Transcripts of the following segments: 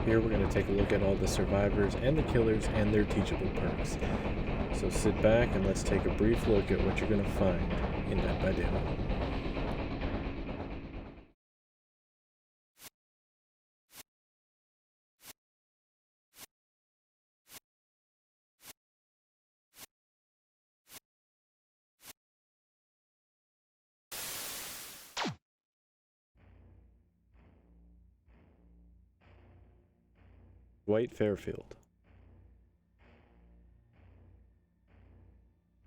Here we're going to take a look at all the survivors and the killers and their teachable perks. So sit back and let's take a brief look at what you're going to find in Dead by Daylight. Dwight Fairfield.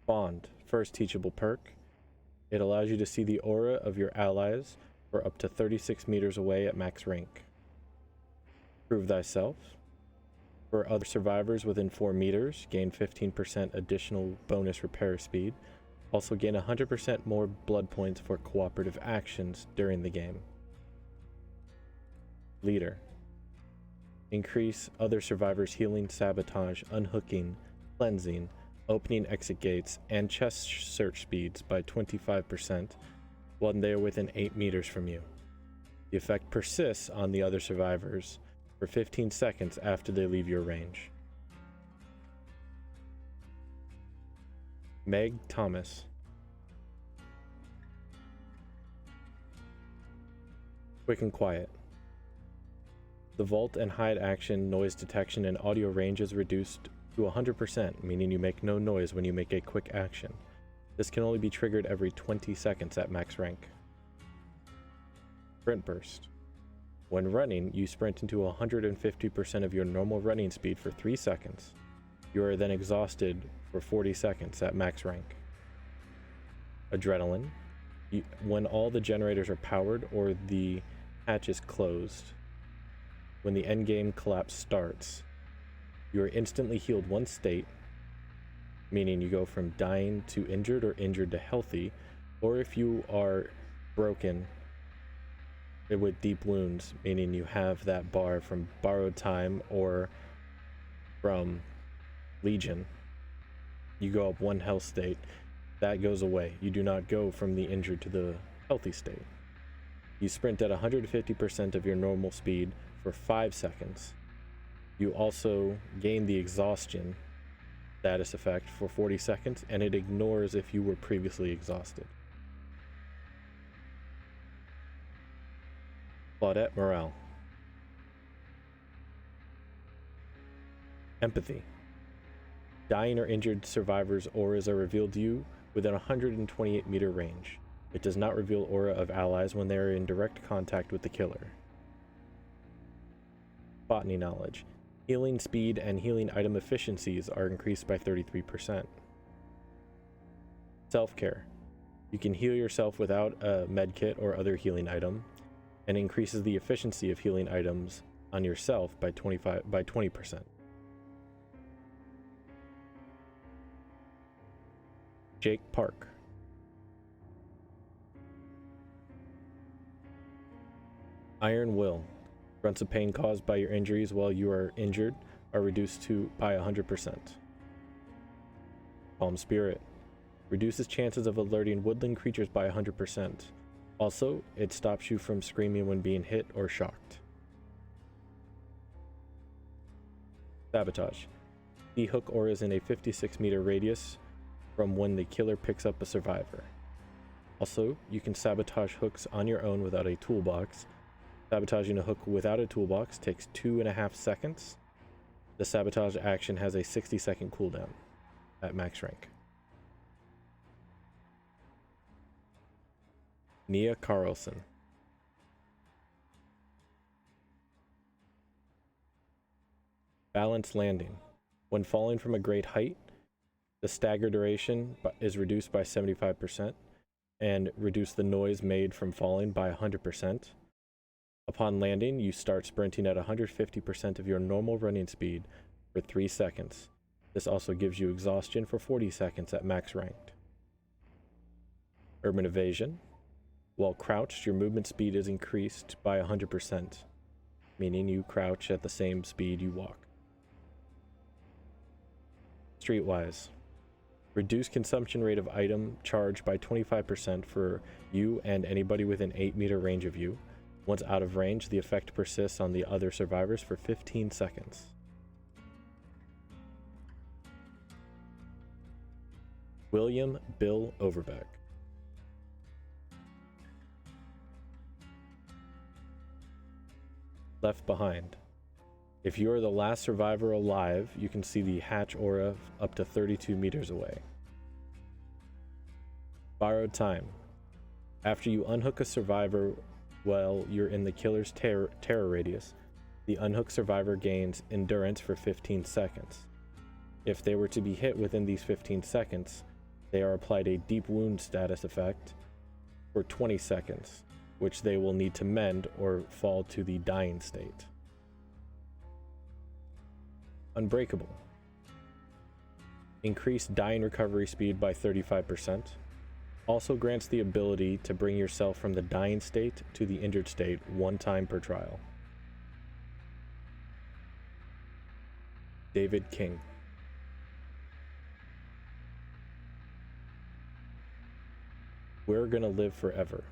Bond, first teachable perk. It allows you to see the aura of your allies for up to 36 meters away at max rank. Prove Thyself. For other survivors within 4 meters, gain 15% additional bonus repair speed. Also gain 100% more blood points for cooperative actions during the game. Leader. Increase other survivors' healing, sabotage, unhooking, cleansing, opening exit gates, and chest search speeds by 25% when they are within 8 meters from you. The effect persists on the other survivors for 15 seconds after they leave your range. Meg Thomas. Quick and quiet. The vault and hide action, noise detection, and audio range is reduced to 100%, meaning you make no noise when you make a quick action. This can only be triggered every 20 seconds at max rank. Sprint Burst. When running, you sprint into 150% of your normal running speed for 3 seconds. You are then exhausted for 40 seconds at max rank. Adrenaline. When all the generators are powered or the hatch is closed, when the endgame collapse starts, you are instantly healed one state, meaning you go from dying to injured or injured to healthy, or if you are broken with deep wounds, meaning you have that bar from borrowed time or from Legion, you go up one health state, that goes away. You do not go from the injured to the healthy state. You sprint at 150% of your normal speed for 5 seconds. You also gain the exhaustion status effect for 40 seconds, and it ignores if you were previously exhausted. Claudette Morale. Empathy. Dying or injured survivors' auras are revealed to you within 128 meter range. It does not reveal aura of allies when they are in direct contact with the killer. Botany Knowledge. Healing speed and healing item efficiencies are increased by 33%. Self-care. You can heal yourself without a medkit or other healing item, and increases the efficiency of healing items on yourself by 20%. Jake Park. Iron Will. Grunts of pain caused by your injuries while you are injured are reduced by 100%. Calm Spirit. Reduces chances of alerting woodland creatures by 100%. Also, it stops you from screaming when being hit or shocked. Sabotage. De-hook auras in a 56 meter radius from when the killer picks up a survivor. Also, you can sabotage hooks on your own without a toolbox. Sabotaging a hook without a toolbox takes 2.5 seconds. The sabotage action has a 60-second cooldown at max rank. Nia Carlson. Balanced Landing. When falling from a great height, the stagger duration is reduced by 75% and reduce the noise made from falling by 100%. Upon landing, you start sprinting at 150% of your normal running speed for 3 seconds. This also gives you exhaustion for 40 seconds at max ranked. Urban Evasion. While crouched, your movement speed is increased by 100%, meaning you crouch at the same speed you walk. Streetwise. Reduce consumption rate of item charge by 25% for you and anybody within 8 meter range of you. Once out of range, the effect persists on the other survivors for 15 seconds. William Bill Overbeck. Left behind. If you are the last survivor alive, you can see the hatch aura up to 32 meters away. Borrowed time. After you unhook a survivor while you're in the killer's terror radius, the unhooked survivor gains endurance for 15 seconds. If they were to be hit within these 15 seconds, they are applied a deep wound status effect for 20 seconds, which they will need to mend or fall to the dying state. Unbreakable. Increased dying recovery speed by 35%. Also grants the ability to bring yourself from the dying state to the injured state one time per trial. David King. We're gonna live forever.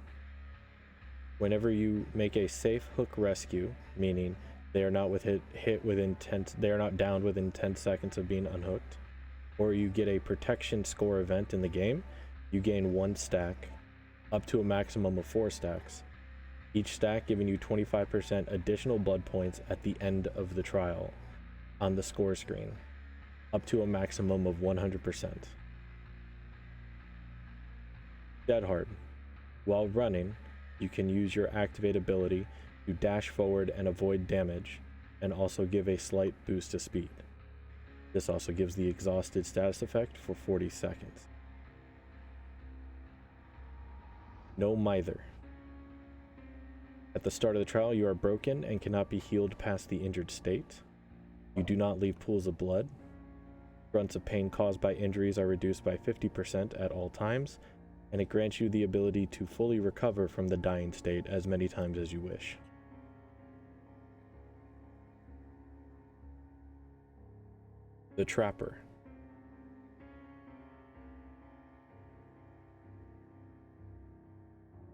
Whenever you make a safe hook rescue, meaning they are not they are not downed within 10 seconds of being unhooked, or you get a protection score event in the game, you gain 1 stack, up to a maximum of 4 stacks. Each stack giving you 25% additional blood points at the end of the trial on the score screen, up to a maximum of 100%. Dead Hard. While running, you can use your activate ability to dash forward and avoid damage, and also give a slight boost to speed. This also gives the exhausted status effect for 40 seconds. No Mither. At the start of the trial, you are broken and cannot be healed past the injured state. You do not leave pools of blood. Grunts of pain caused by injuries are reduced by 50% at all times, and it grants you the ability to fully recover from the dying state as many times as you wish. The Trapper.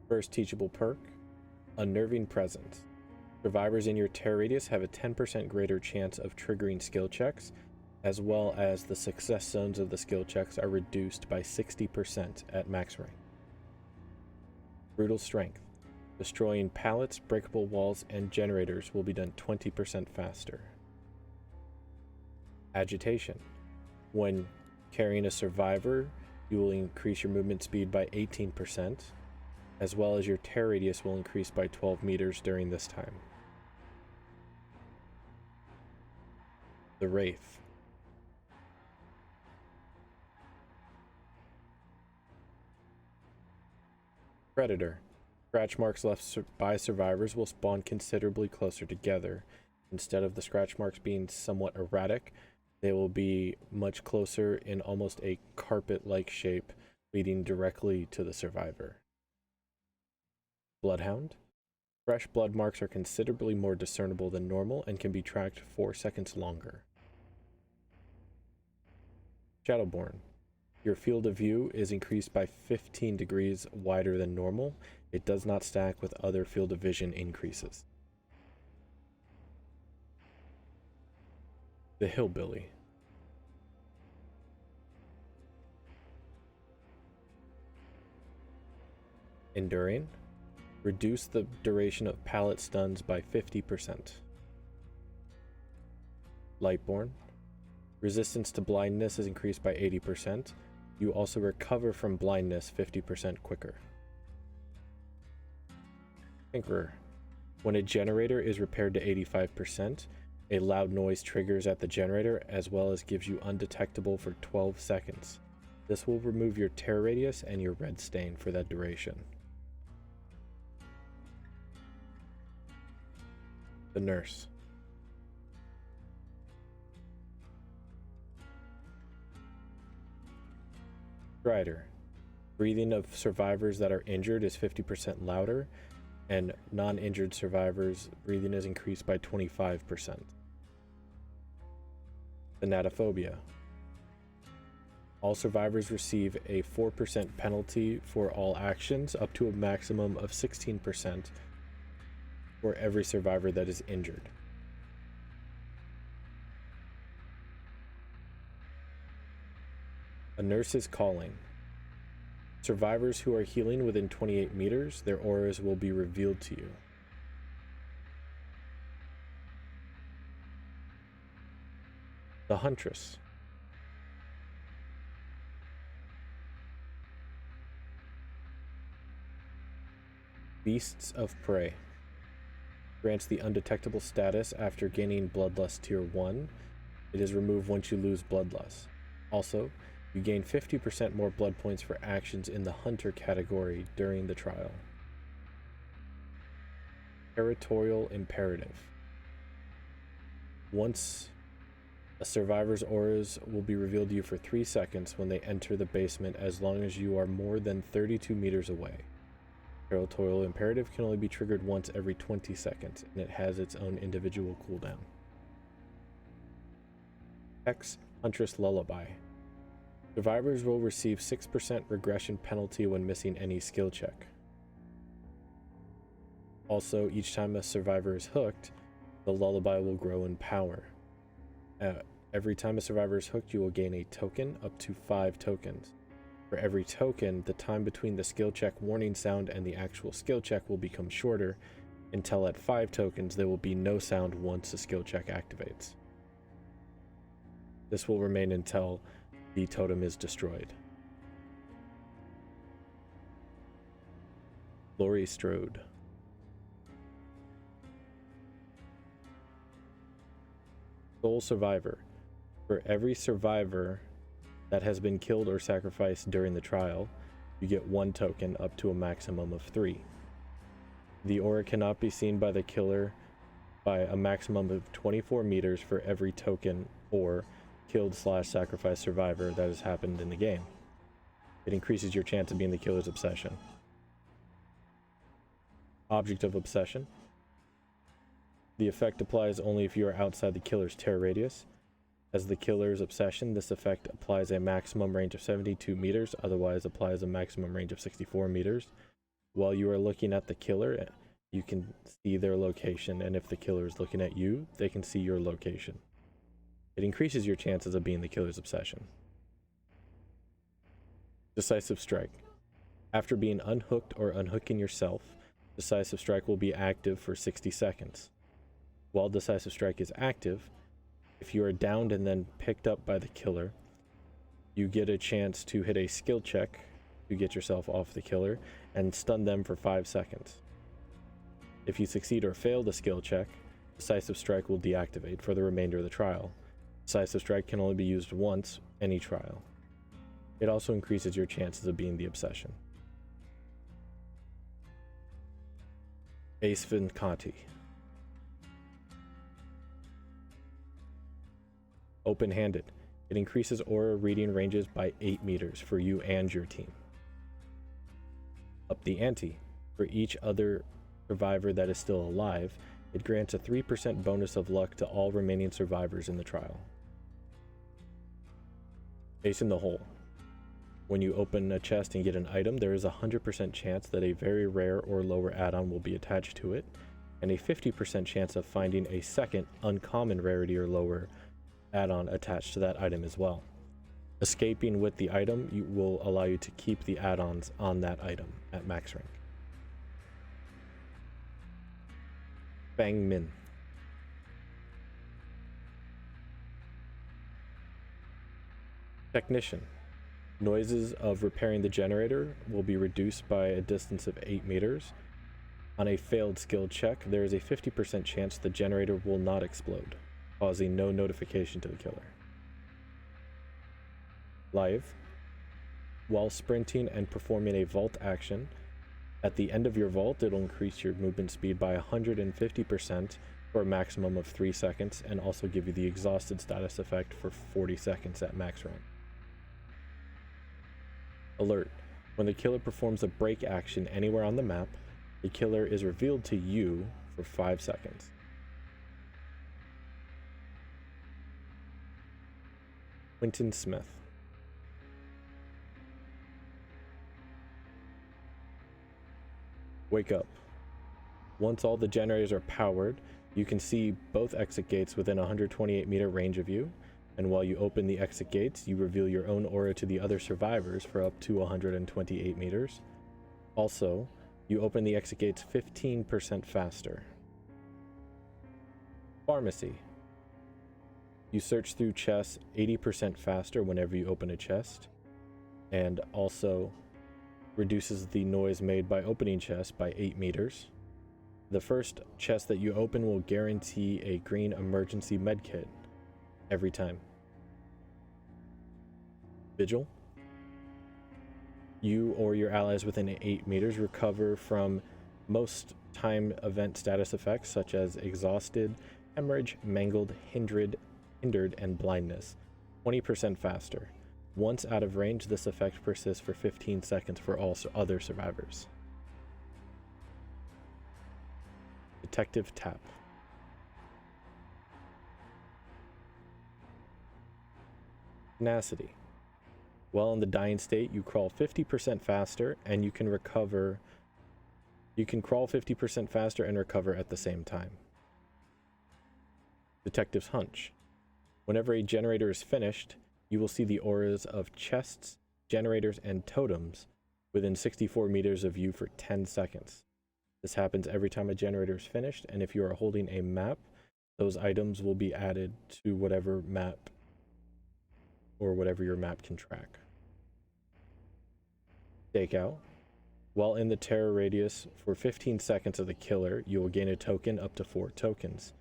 First teachable perk, Unnerving Presence. Survivors in your terror radius have a 10% greater chance of triggering skill checks, as well as the success zones of the skill checks are reduced by 60% at max rank. Brutal Strength. Destroying pallets, breakable walls, and generators will be done 20% faster. Agitation. When carrying a survivor, you will increase your movement speed by 18%, as well as your terror radius will increase by 12 meters during this time. The Wraith. Predator. Scratch marks left by survivors will spawn considerably closer together. Instead of the scratch marks being somewhat erratic, they will be much closer in almost a carpet-like shape, leading directly to the survivor. Bloodhound. Fresh blood marks are considerably more discernible than normal and can be tracked 4 seconds longer. Shadowborn. Your field of view is increased by 15 degrees wider than normal. It does not stack with other field of vision increases. The Hillbilly. Enduring. Reduce the duration of pallet stuns by 50%. Lightborn. Resistance to blindness is increased by 80%. You also recover from blindness 50% quicker. Tinkerer. When a generator is repaired to 85%, a loud noise triggers at the generator as well as gives you undetectable for 12 seconds. This will remove your terror radius and your red stain for that duration. The Nurse. Strider. Breathing of survivors that are injured is 50% louder, and non-injured survivors' breathing is increased by 25%. Thanatophobia. All survivors receive a 4% penalty for all actions, up to a maximum of 16%, for every survivor that is injured. A nurse is calling. Survivors who are healing within 28 meters, their auras will be revealed to you. The Huntress. Beasts of Prey. Grants the undetectable status after gaining Bloodlust Tier 1. It is removed once you lose Bloodlust. Also, you gain 50% more blood points for actions in the Hunter category during the trial. Territorial Imperative. Once a survivor's auras will be revealed to you for 3 seconds when they enter the basement as long as you are more than 32 meters away. Territorial Imperative can only be triggered once every 20 seconds, and it has its own individual cooldown. Hex Huntress Lullaby. Survivors will receive 6% regression penalty when missing any skill check. Also, each time a survivor is hooked, the lullaby will grow in power. Every time a survivor is hooked, you will gain a token, up to 5 tokens. For every token, the time between the skill check warning sound and the actual skill check will become shorter, until at 5 tokens there will be no sound once the skill check activates. This will remain until the totem is destroyed. Laurie Strode. Sole Survivor. For every survivor that has been killed or sacrificed during the trial, you get 1 token up to a maximum of 3. The aura cannot be seen by the killer by a maximum of 24 meters for every token or killed/sacrificed survivor that has happened in the game. It increases your chance of being the killer's obsession. Object of Obsession. The effect applies only if you are outside the killer's terror radius. As the killer's obsession, this effect applies a maximum range of 72 meters, otherwise applies a maximum range of 64 meters. While you are looking at the killer, you can see their location, and if the killer is looking at you, they can see your location. It increases your chances of being the killer's obsession. Decisive Strike. After being unhooked or unhooking yourself, Decisive Strike will be active for 60 seconds. While Decisive Strike is active, if you are downed and then picked up by the killer, you get a chance to hit a skill check to get yourself off the killer and stun them for 5 seconds. If you succeed or fail the skill check, Decisive Strike will deactivate for the remainder of the trial. Decisive Strike can only be used once any trial. It also increases your chances of being the obsession. Ace Vincati. Open-handed. It increases aura reading ranges by 8 meters for you and your team. Up the ante. For each other survivor that is still alive, it grants a 3% bonus of luck to all remaining survivors in the trial. Ace in the Hole. When you open a chest and get an item, there is a 100% chance that a very rare or lower add-on will be attached to it, and a 50% chance of finding a second uncommon rarity or lower add-on attached to that item as well. Escaping with the item will allow you to keep the add-ons on that item at max rank. Bang Min. Technician. Noises of repairing the generator will be reduced by a distance of 8 meters. On a failed skill check, there is a 50% chance the generator will not explode, causing no notification to the killer. Live. While sprinting and performing a vault action, at the end of your vault, it'll increase your movement speed by 150% for a maximum of 3 seconds, and also give you the exhausted status effect for 40 seconds at max rank. Alert. When the killer performs a break action anywhere on the map, the killer is revealed to you for 5 seconds. Quentin Smith. Wake up. Once all the generators are powered, you can see both exit gates within a 128 meter range of you, and while you open the exit gates, you reveal your own aura to the other survivors for up to 128 meters. Also, you open the exit gates 15% faster. Pharmacy. You search through chests 80% faster whenever you open a chest, and also reduces the noise made by opening chests by 8 meters. The first chest that you open will guarantee a green emergency medkit every time. Vigil. You or your allies within 8 meters recover from most time event status effects such as exhausted, hemorrhage, mangled, hindered, and blindness, 20% faster. Once out of range, this effect persists for 15 seconds for all other survivors. Detective Tap. Tenacity. While in the dying state, you crawl 50% faster, and you can crawl 50% faster and recover at the same time. Detective's Hunch. Whenever a generator is finished, you will see the auras of chests, generators, and totems within 64 meters of you for 10 seconds. This happens every time a generator is finished, and if you are holding a map, those items will be added to whatever map or whatever your map can track. Stakeout. While in the terror radius for 15 seconds of the killer, you will gain a token up to 4 tokens.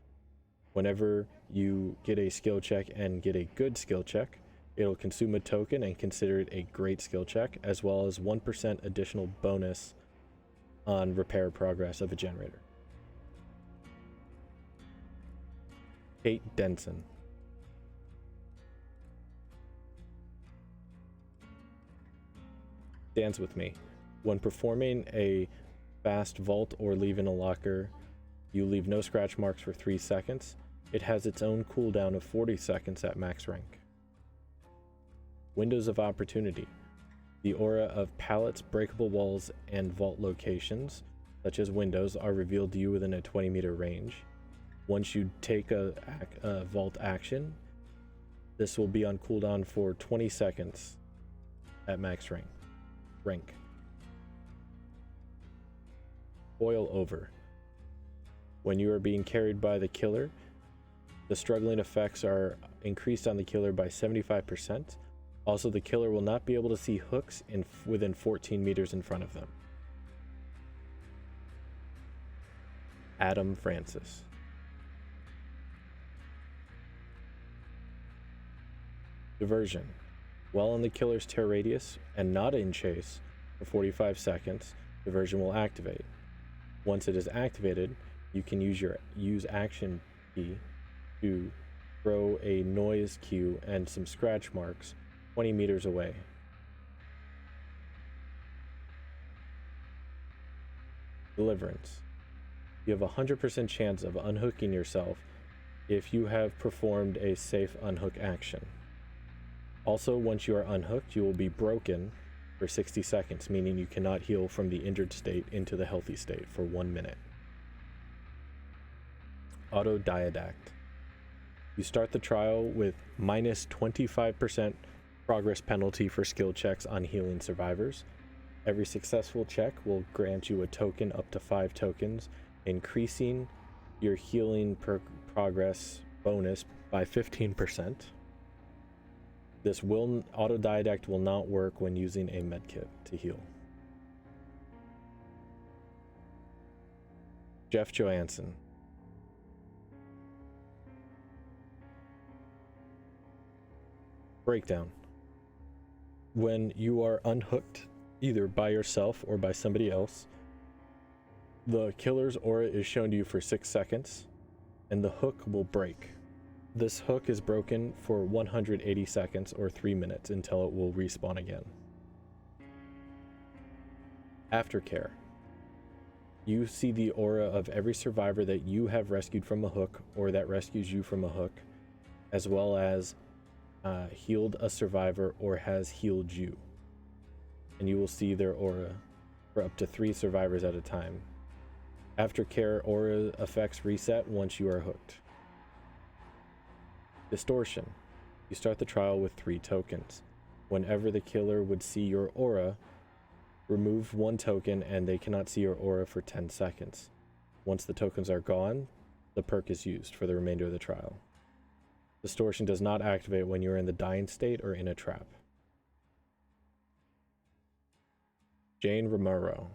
Whenever you get a skill check and get a good skill check, it'll consume a token and consider it a great skill check, as well as 1% additional bonus on repair progress of a generator. Kate Denson. Dance with me. When performing a fast vault or leaving a locker, you leave no scratch marks for 3 seconds. It has its own cooldown of 40 seconds at max rank. Windows of Opportunity. The aura of pallets, breakable walls, and vault locations, such as windows, are revealed to you within a 20-meter range. Once you take a vault action, this will be on cooldown for 20 seconds at max rank. Boil over. When you are being carried by the killer, the struggling effects are increased on the killer by 75%. Also, the killer will not be able to see hooks within 14 meters in front of them. Adam Francis. Diversion. While in the killer's terror radius and not in chase for 45 seconds, diversion will activate. Once it is activated, you can use action key to throw a noise cue and some scratch marks 20 meters away. Deliverance. You have a 100% chance of unhooking yourself if you have performed a safe unhook action. Also, once you are unhooked, you will be broken for 60 seconds, meaning you cannot heal from the injured state into the healthy state for 1 minute. Autodidact. You start the trial with minus 25% progress penalty for skill checks on healing survivors. Every successful check will grant you a token up to 5 tokens, increasing your healing progress bonus by 15%. This autodidact will not work when using a medkit to heal. Jeff Johansson. Breakdown. When you are unhooked, either by yourself or by somebody else, the killer's aura is shown to you for 6 seconds, and the hook will break. This hook is broken for 180 seconds or 3 minutes until it will respawn again. Aftercare. You see the aura of every survivor that you have rescued from a hook or that rescues you from a hook, as well as healed a survivor or has healed you. And you will see their aura for up to 3 survivors at a time. Aftercare aura effects reset once you are hooked. Distortion. You start the trial with 3 tokens. Whenever the killer would see your aura, remove 1 token and they cannot see your aura for 10 seconds. Once the tokens are gone, the perk is used for the remainder of the trial. Distortion does not activate when you're in the dying state or in a trap. Jane Romero.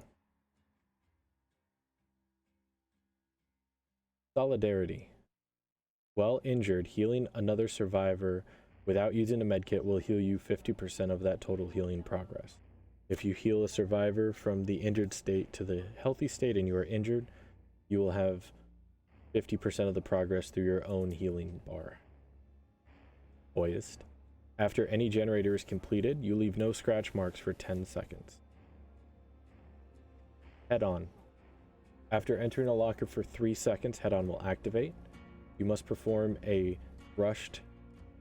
Solidarity. While injured, healing another survivor without using a medkit will heal you 50% of that total healing progress. If you heal a survivor from the injured state to the healthy state and you are injured, you will have 50% of the progress through your own healing bar. Poised. After any generator is completed, you leave no scratch marks for 10 seconds. Head on. After entering a locker for 3 seconds, head on will activate. You must perform a rushed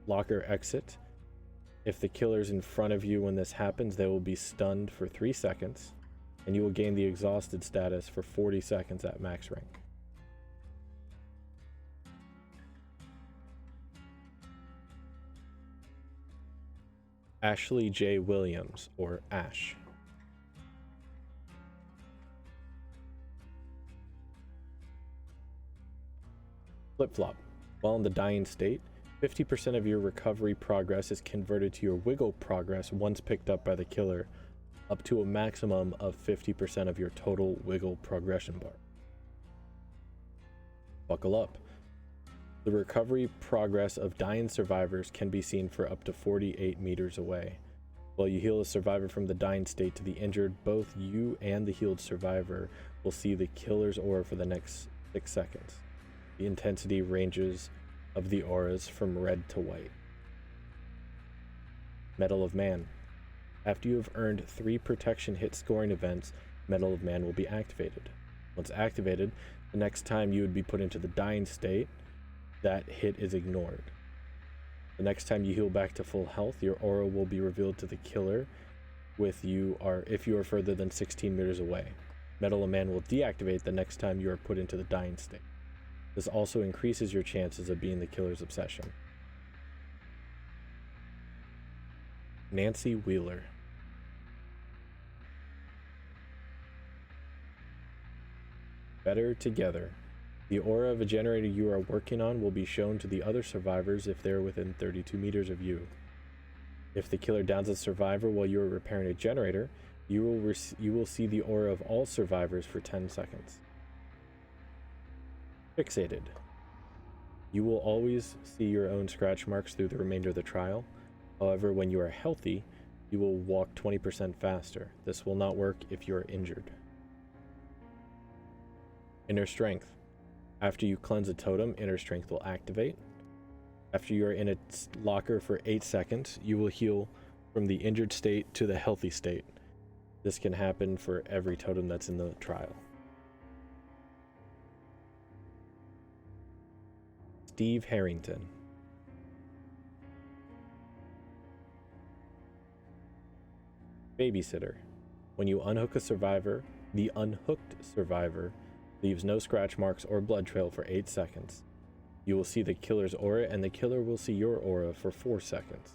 locker exit. If the killer's in front of you when this happens, they will be stunned for 3 seconds, and you will gain the exhausted status for 40 seconds at max rank. Ashley J. Williams, or Ash. Flip-flop. While in the dying state, 50% of your recovery progress is converted to your wiggle progress once picked up by the killer, up to a maximum of 50% of your total wiggle progression bar. Buckle up. The recovery progress of dying survivors can be seen for up to 48 meters away. While you heal a survivor from the dying state to the injured, both you and the healed survivor will see the killer's aura for the next 6 seconds. The intensity ranges of the auras from red to white. Medal of Man. After you have earned 3 protection hit scoring events, Medal of Man will be activated. Once activated, the next time you would be put into the dying state, that hit is ignored. The next time you heal back to full health, your aura will be revealed to the killer if you are further than 16 meters away. Medal of Man will deactivate the next time you are put into the dying state. This also increases your chances of being the killer's obsession. Nancy Wheeler. Better together. The aura of a generator you are working on will be shown to the other survivors if they are within 32 meters of you. If the killer downs a survivor while you are repairing a generator, you will see the aura of all survivors for 10 seconds. Fixated. You will always see your own scratch marks through the remainder of the trial. However, when you are healthy, you will walk 20% faster. This will not work if you are injured. Inner Strength. After you cleanse a totem, Inner Strength will activate. After you are in a locker for 8 seconds, you will heal from the injured state to the healthy state. This can happen for every totem that's in the trial. Steve Harrington. Babysitter. When you unhook a survivor, the unhooked survivor leaves no scratch marks or blood trail for 8 seconds. You will see the killer's aura, and the killer will see your aura for 4 seconds.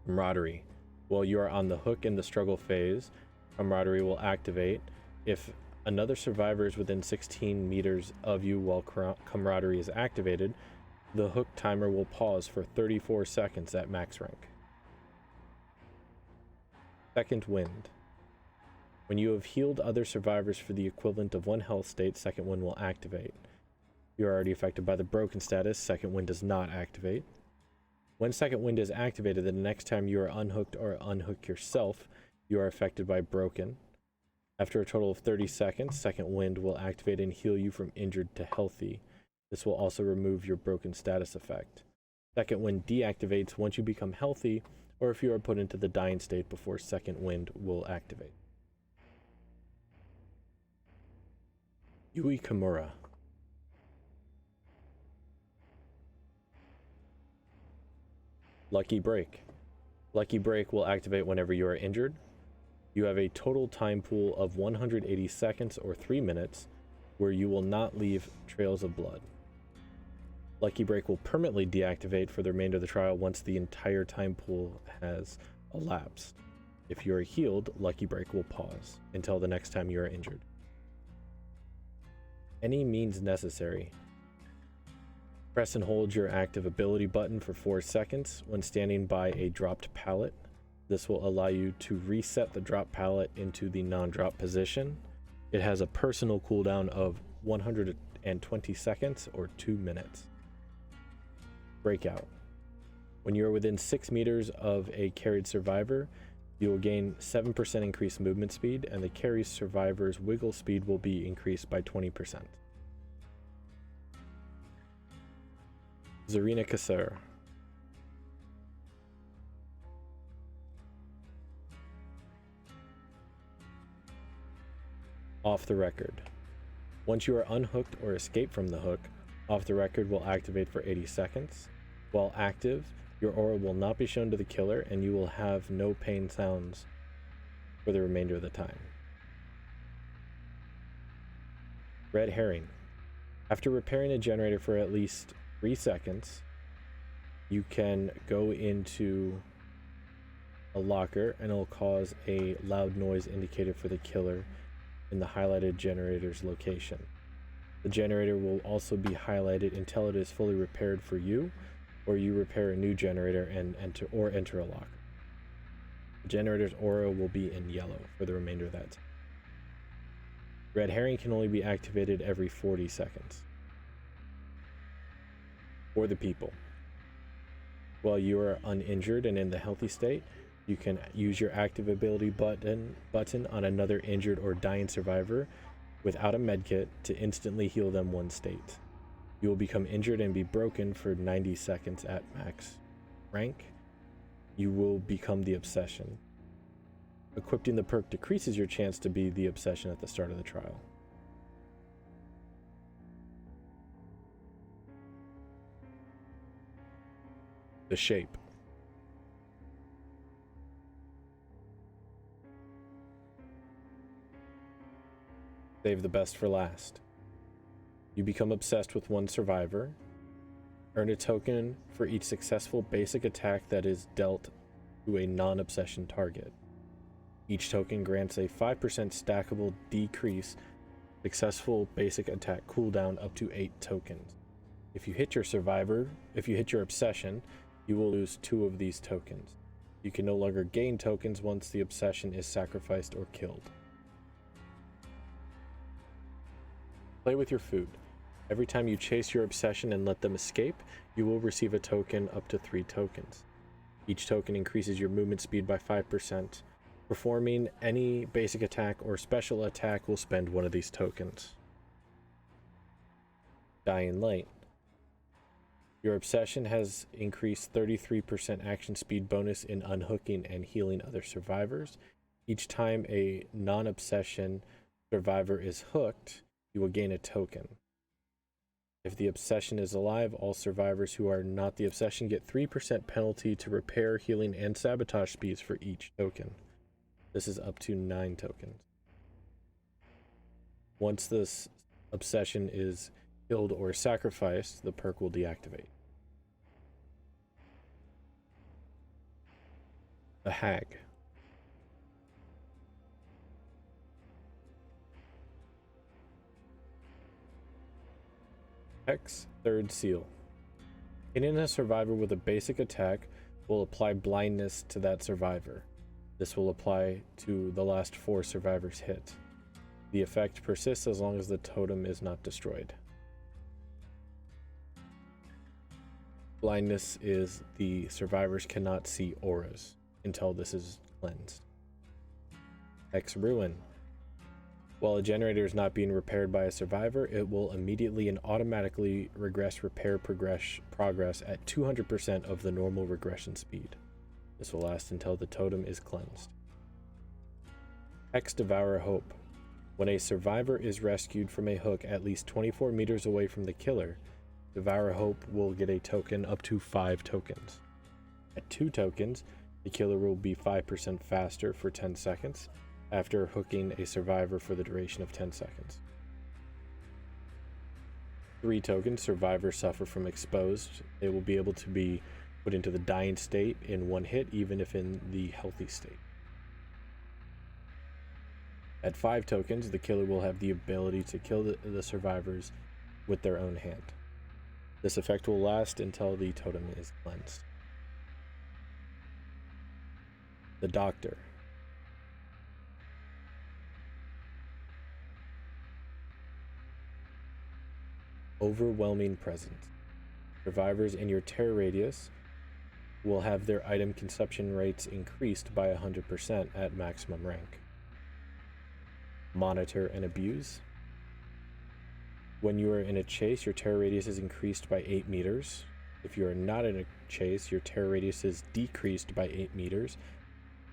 Camaraderie. While you are on the hook in the struggle phase, camaraderie will activate. If another survivor is within 16 meters of you while camaraderie is activated, the hook timer will pause for 34 seconds at max rank. Second Wind. When you have healed other survivors for the equivalent of 1 health state, Second Wind will activate. If you are already affected by the broken status, Second Wind does not activate. When Second Wind is activated, the next time you are unhooked or unhook yourself, you are affected by broken. After a total of 30 seconds, Second Wind will activate and heal you from injured to healthy. This will also remove your broken status effect. Second Wind deactivates once you become healthy, or if you are put into the dying state before Second Wind will activate. Yui Kimura. Lucky Break. Lucky Break will activate whenever you are injured. You have a total time pool of 180 seconds or 3 minutes where you will not leave trails of blood. Lucky Break will permanently deactivate for the remainder of the trial once the entire time pool has elapsed. If you are healed, Lucky Break will pause until the next time you are injured. Any means necessary. Press and hold your active ability button for 4 seconds when standing by a dropped pallet. This will allow you to reset the drop pallet into the non-drop position. It has a personal cooldown of 120 seconds or 2 minutes. Breakout. When you are within 6 meters of a carried survivor, you will gain 7% increased movement speed, and the carried survivor's wiggle speed will be increased by 20%. Zarina Kasser. Off the record. Once you are unhooked or escape from the hook, off the record will activate for 80 seconds. While active, your aura will not be shown to the killer and you will have no pain sounds for the remainder of the time. Red herring. After repairing a generator for at least 3 seconds, you can go into a locker and it'll cause a loud noise indicator for the killer in the highlighted generator's location. The generator will also be highlighted until it is fully repaired for you, or you repair a new generator and enter a locker. The generator's aura will be in yellow for the remainder of that time. Red herring can only be activated every 40 seconds. For the people. While you are uninjured and in the healthy state, you can use your active ability button on another injured or dying survivor without a medkit to instantly heal them 1 state. You will become injured and be broken for 90 seconds at max rank. You will become the obsession. Equipping the perk decreases your chance to be the obsession at the start of the trial. The shape. Save the best for last. You become obsessed with 1 survivor. Earn a token for each successful basic attack that is dealt to a non-obsession target. Each token grants a 5% stackable decrease successful basic attack cooldown up to 8 tokens. If you hit your obsession, you will lose 2 of these tokens. You can no longer gain tokens once the obsession is sacrificed or killed. Play with your food. Every time you chase your obsession and let them escape, you will receive a token up to 3 tokens. Each token increases your movement speed by 5%. Performing any basic attack or special attack will spend 1 of these tokens. Dying Light. Your obsession has increased 33% action speed bonus in unhooking and healing other survivors. Each time a non-obsession survivor is hooked, you will gain a token. If the obsession is alive, all survivors who are not the obsession get 3% penalty to repair, healing, and sabotage speeds for each token. This is up to 9 tokens. Once this obsession is killed or sacrificed, the perk will deactivate. The Hag. X, third seal. Hitting a survivor with a basic attack will apply blindness to that survivor. This will apply to the last 4 survivors hit. The effect persists as long as the totem is not destroyed. Blindness is the survivors cannot see auras until this is cleansed. X, ruin. While a generator is not being repaired by a survivor, it will immediately and automatically regress repair progress at 200% of the normal regression speed. This will last until the totem is cleansed. X, devour hope. When a survivor is rescued from a hook at least 24 meters away from the killer, Devour Hope will get a token up to 5 tokens. At 2 tokens, The killer will be 5% faster for 10 seconds after hooking a survivor for the duration of 10 seconds. 3 tokens, survivors suffer from exposed. They will be able to be put into the dying state in 1 hit, even if in the healthy state. At 5 tokens, the killer will have the ability to kill the survivors with their own hand. This effect will last until the totem is cleansed. The Doctor. Overwhelming presence. Survivors in your terror radius will have their item consumption rates increased by 100% at maximum rank. Monitor and abuse. When you are in a chase, your terror radius is increased by 8 meters. If you are not in a chase, your terror radius is decreased by 8 meters,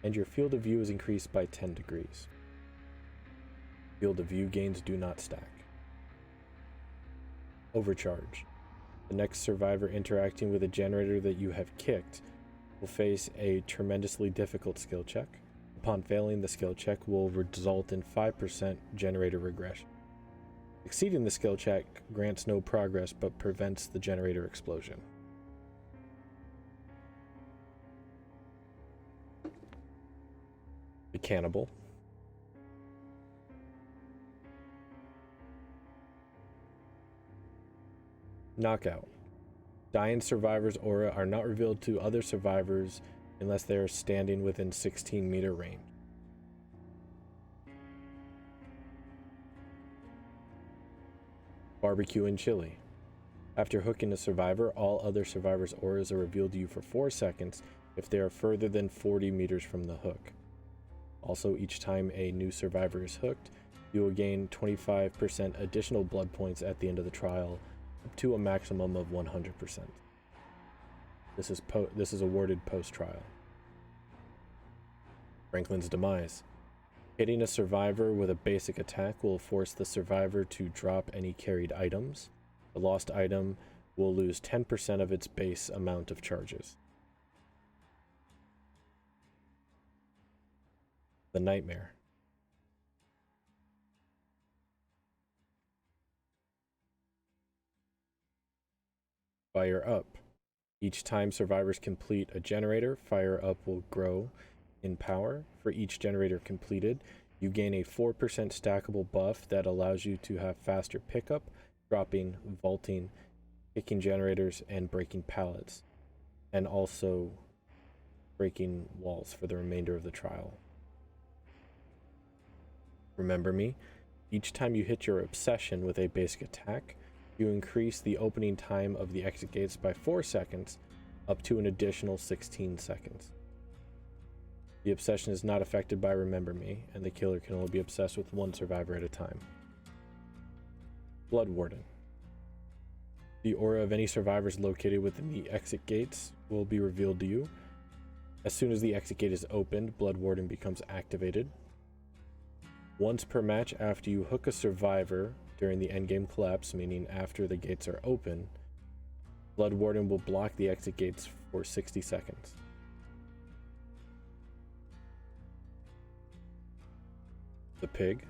and your field of view is increased by 10 degrees. Field of view gains do not stack. Overcharge. The next survivor interacting with a generator that you have kicked will face a tremendously difficult skill check. Upon failing, the skill check will result in 5% generator regression. Exceeding the skill check grants no progress but prevents the generator explosion. The Cannibal. Knockout. Dying survivors' aura are not revealed to other survivors unless they are standing within 16-meter range. Barbecue and chili. After hooking a survivor, all other survivors' auras are revealed to you for 4 seconds if they are further than 40 meters from the hook. Also, each time a new survivor is hooked, you will gain 25% additional blood points at the end of the trial, up to a maximum of 100%. This is awarded post-trial. Franklin's demise. Hitting a survivor with a basic attack will force the survivor to drop any carried items. The lost item will lose 10% of its base amount of charges. The Nightmare. Fire Up. Each time survivors complete a generator, Fire Up will grow in power. For each generator completed, you gain a 4% stackable buff that allows you to have faster pickup, dropping, vaulting, picking generators, and breaking pallets, and also breaking walls for the remainder of the trial. Remember Me. Each time you hit your obsession with a basic attack, you increase the opening time of the exit gates by 4 seconds, up to an additional 16 seconds. The obsession is not affected by Remember Me, and the killer can only be obsessed with one survivor at a time. Blood Warden. The aura of any survivors located within the exit gates will be revealed to you. As soon as the exit gate is opened, Blood Warden becomes activated. Once per match after you hook a survivor during the endgame collapse, meaning after the gates are open, Blood Warden will block the exit gates for 60 seconds. The Pig.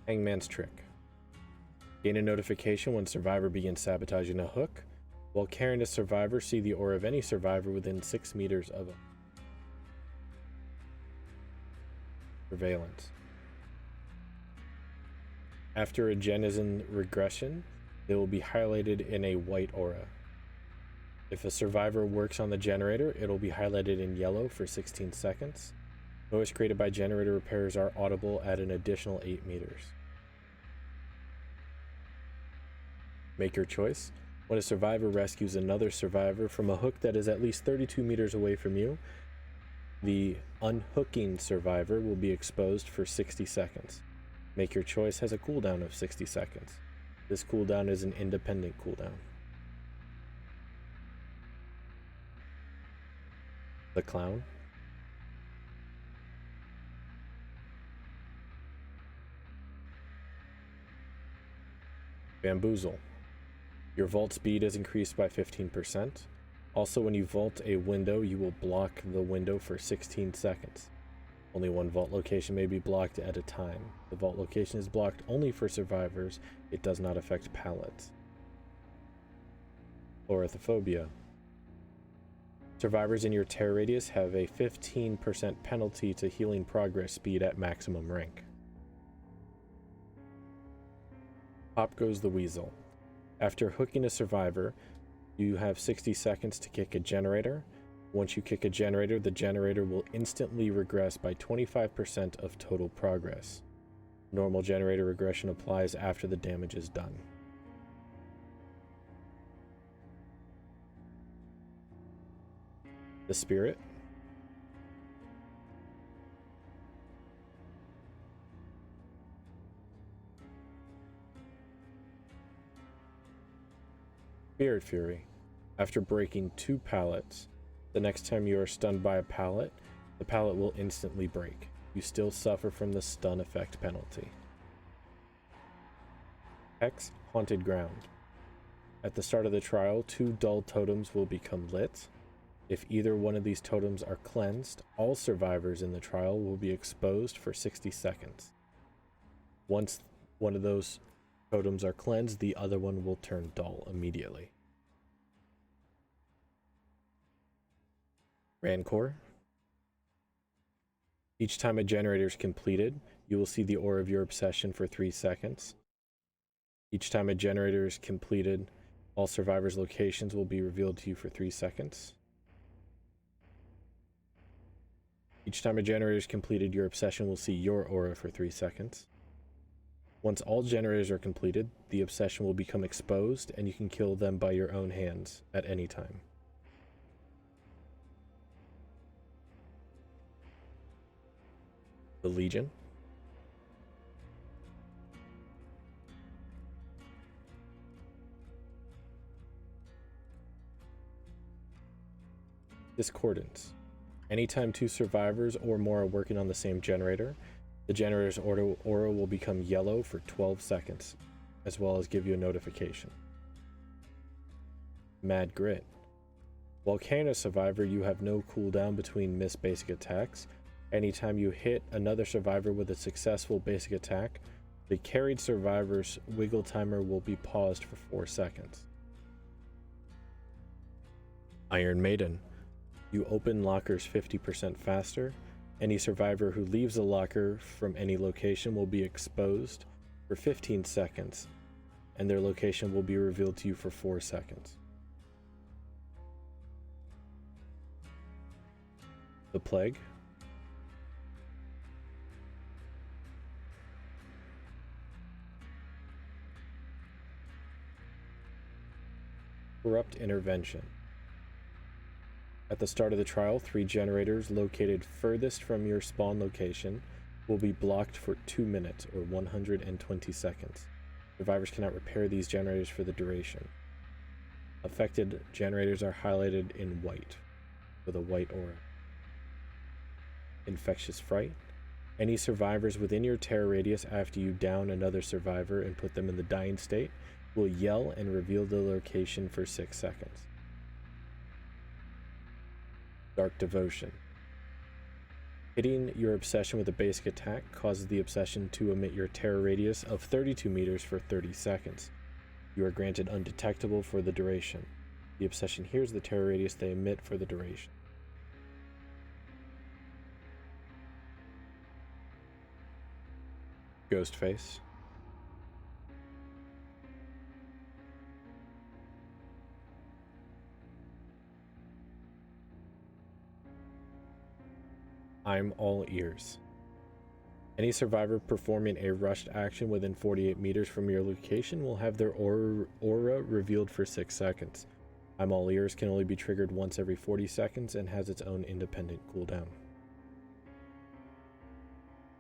Hangman's Trick. Gain a notification when survivor begins sabotaging a hook. While carrying a survivor, see the aura of any survivor within 6 meters of a surveillance. After a gen is in regression, it will be highlighted in a white aura. If a survivor works on the generator, it will be highlighted in yellow for 16 seconds. Noise created by generator repairs are audible at an additional 8 meters. Make your choice. When a survivor rescues another survivor from a hook that is at least 32 meters away from you, the unhooking survivor will be exposed for 60 seconds. Make Your Choice has a cooldown of 60 seconds. This cooldown is an independent cooldown. The Clown. Bamboozle. Your vault speed is increased by 15%. Also, when you vault a window, you will block the window for 16 seconds. Only one vault location may be blocked at a time. The vault location is blocked only for survivors. It does not affect pallets. Ornithophobia. Survivors in your terror radius have a 15% penalty to healing progress speed at maximum rank. Pop goes the weasel. After hooking a survivor, you have 60 seconds to kick a generator. Once you kick a generator, the generator will instantly regress by 25% of total progress. Normal generator regression applies after the damage is done. The Spirit. Spirit Fury. After breaking 2 pallets, the next time you are stunned by a pallet, the pallet will instantly break. You still suffer from the stun effect penalty. Hex Haunted Ground. At the start of the trial, 2 dull totems will become lit. If either one of these totems are cleansed, all survivors in the trial will be exposed for 60 seconds. Once one of those totems are cleansed, the other one will turn dull immediately. Rancor. Each time a generator is completed, you will see the aura of your obsession for 3 seconds. Each time a generator is completed, all survivors' locations will be revealed to you for 3 seconds. Each time a generator is completed, your obsession will see your aura for 3 seconds. Once all generators are completed, the obsession will become exposed, and you can kill them by your own hands at any time. The Legion. Discordance. Anytime 2 survivors or more are working on the same generator, the generator's aura will become yellow for 12 seconds, as well as give you a notification. Mad Grit. While carrying a survivor, you have no cooldown between missed basic attacks. Anytime you hit another survivor with a successful basic attack, the carried survivor's wiggle timer will be paused for 4 seconds. Iron Maiden. You open lockers 50% faster. Any survivor who leaves a locker from any location will be exposed for 15 seconds, and their location will be revealed to you for 4 seconds. The Plague. Corrupt Intervention. At the start of the trial, 3 generators located furthest from your spawn location will be blocked for 2 minutes or 120 seconds. Survivors cannot repair these generators for the duration. Affected generators are highlighted in white with a white aura. Infectious Fright. Any survivors within your terror radius after you down another survivor and put them in the dying state will yell and reveal the location for 6 seconds. Dark Devotion. Hitting your obsession with a basic attack causes the obsession to emit your terror radius of 32 meters for 30 seconds. You are granted undetectable for the duration. The obsession hears the terror radius they emit for the duration. Ghostface. I'm all ears. Any survivor performing a rushed action within 48 meters from your location will have their aura revealed for 6 seconds. I'm all ears can only be triggered once every 40 seconds and has its own independent cooldown.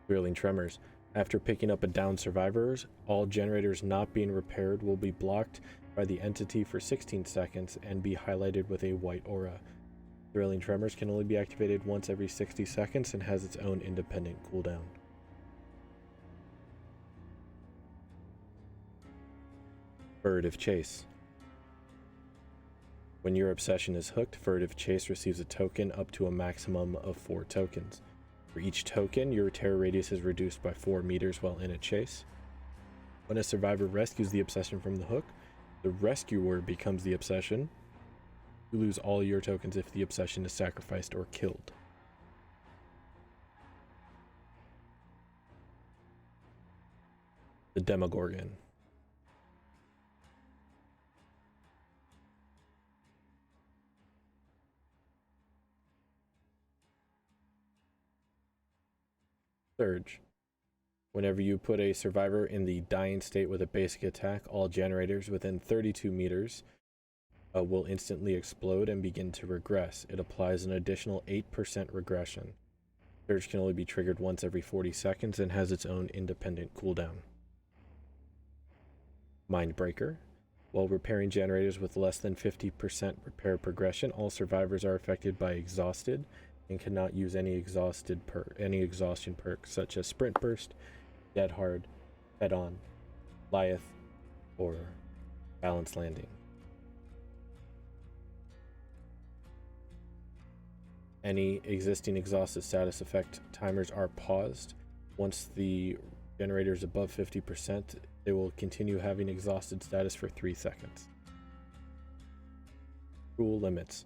Swirling Tremors. After picking up a downed survivor, all generators not being repaired will be blocked by the entity for 16 seconds and be highlighted with a white aura. Swirling Tremors can only be activated once every 60 seconds and has its own independent cooldown. Furtive Chase. When your obsession is hooked, Furtive Chase receives a token up to a maximum of 4 tokens. For each token, your terror radius is reduced by 4 meters while in a chase. When a survivor rescues the obsession from the hook, the rescuer becomes the obsession. You lose all your tokens if the obsession is sacrificed or killed. The Demogorgon. Surge. Whenever you put a survivor in the dying state with a basic attack, all generators within 32 meters will instantly explode and begin to regress. It applies an additional 8% regression. Surge can only be triggered once every 40 seconds and has its own independent cooldown. Mindbreaker. While repairing generators with less than 50% repair progression, all survivors are affected by exhausted and cannot use any exhaustion perks such as Sprint Burst, Dead Hard, Head On, Liath, or Balance Landing. Any existing exhausted status effect timers are paused. Once the generator is above 50%, they will continue having exhausted status for 3 seconds. Rule limits.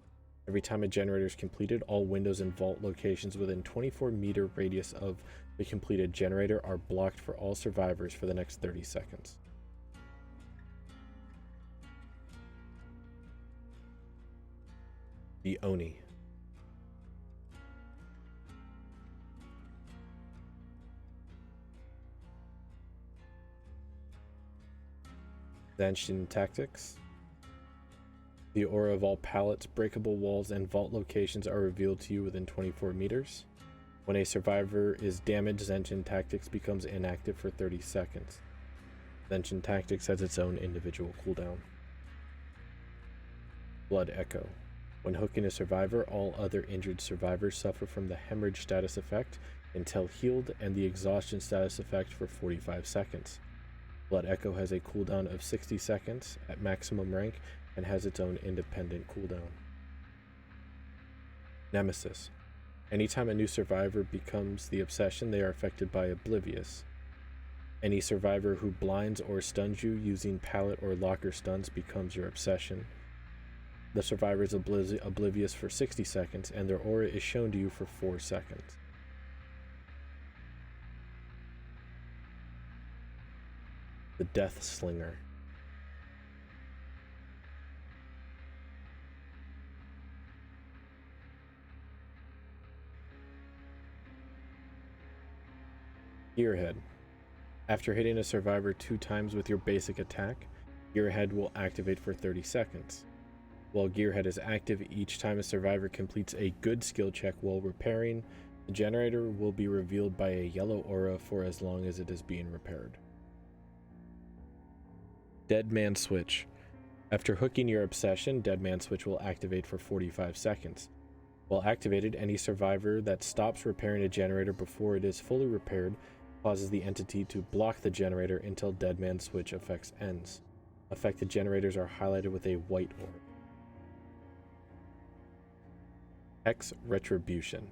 Every time a generator is completed, all windows and vault locations within 24-meter radius of the completed generator are blocked for all survivors for the next 30 seconds. The Oni. Zanshin Tactics. The aura of all pallets, breakable walls, and vault locations are revealed to you within 24 meters. When a survivor is damaged, Zanshin Tactics becomes inactive for 30 seconds. Zanshin Tactics has its own individual cooldown. Blood Echo. When hooking a survivor, all other injured survivors suffer from the hemorrhage status effect until healed and the exhaustion status effect for 45 seconds. Blood Echo has a cooldown of 60 seconds at maximum rank and has its own independent cooldown. Nemesis. Anytime a new survivor becomes the obsession, they are affected by Oblivious. Any survivor who blinds or stuns you using pallet or locker stuns becomes your obsession. The survivor is oblivious for 60 seconds, and their aura is shown to you for 4 seconds. The Death Slinger. Gearhead. After hitting a survivor 2 times with your basic attack, Gearhead will activate for 30 seconds. While Gearhead is active, each time a survivor completes a good skill check while repairing, the generator will be revealed by a yellow aura for as long as it is being repaired. Dead Man Switch. After hooking your obsession, Dead Man Switch will activate for 45 seconds. While activated, any survivor that stops repairing a generator before it is fully repaired causes the entity to block the generator until Dead Man Switch effects ends. Affected generators are highlighted with a white aura. Hex Retribution.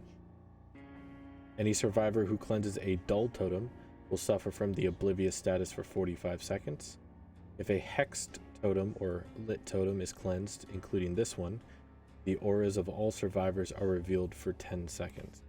Any survivor who cleanses a dull totem will suffer from the oblivious status for 45 seconds. If a hexed totem or lit totem is cleansed, including this one, the auras of all survivors are revealed for 10 seconds.